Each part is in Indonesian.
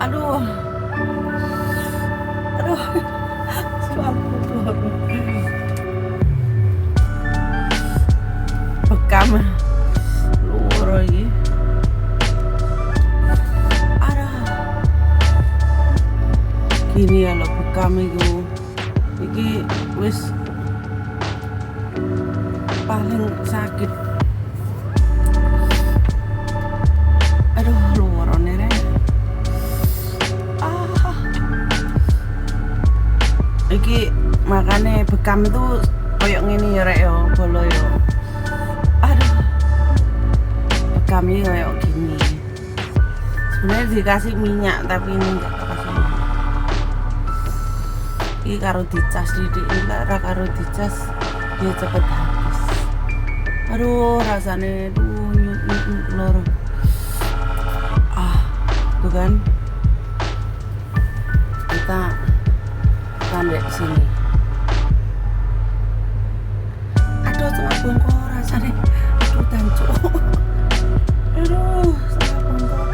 Aduh, aduh, ampun, bekam luar lagi. Aduh, gini ya lo bekam itu, iki wis paling sakit. Aduh, luar nere. Iki makane bekam itu koyok ngene ya rek yo, bolo yo. Aduh. Bekam ini koyok gini. Sebenarnya dikasih minyak tapi ini enggak kasih minyak. Iki karo dicas didik ini karo dicas dia cepet habis. Aduh, rasane nyut loro. Tuh kan. Kita pandek sini. Aduh, tengah bongkok rasanya. Aduh, tancuk. Aduh, tengah bongkok.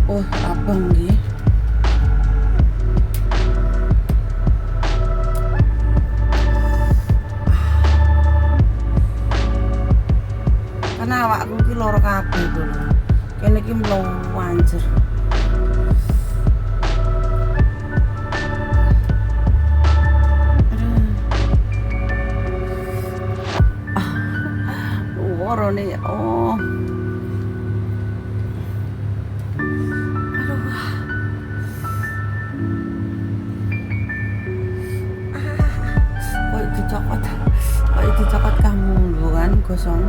Oh, abang nih. Karena awakku ki loro kabeh to lho. Kene iki mlawanjer. Loro nih. Oh. Aduh. Kok dicopot kamu lho kan gosong.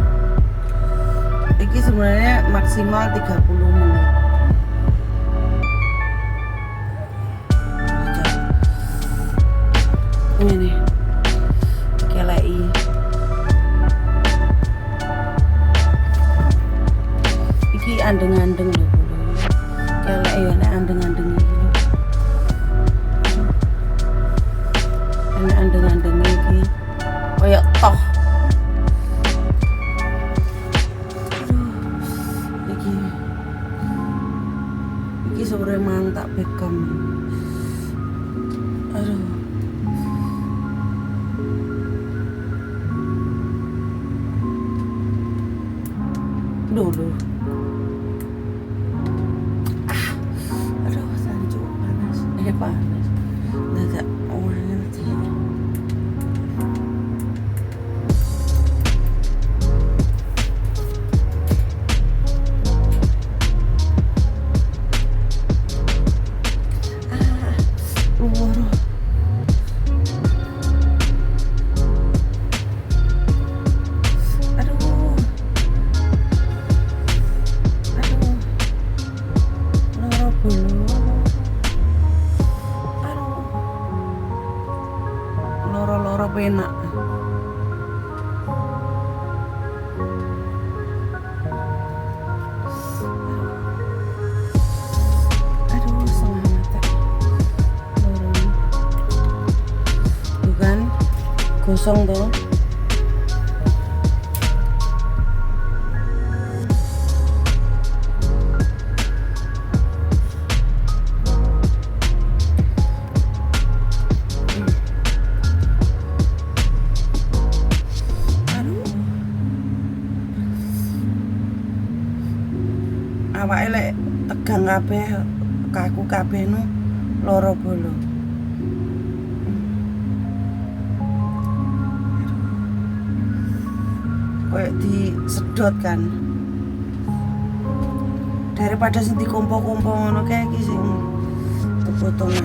Iki sebenarnya maksimal 30 menit. Ini nih. Kelai. Iki andeng-andeng lho. Kelai ya nek andeng-andeng iki lho. Nek andeng-andeng iki koyo toh. Iki sore mantap bekam. Aduh. Duh. Aduh, sanjuk panas. Panas. Dadak orangnya mati. Loro-loro penak. Aduh, semangat. Loro. Tuh kan, gosong tuh. Awake lek tegang kabeh, kaku kabeh no loro bolo. Kayak disedot kan. Daripada sing dikompo-kompo ngono kae iki sing potong.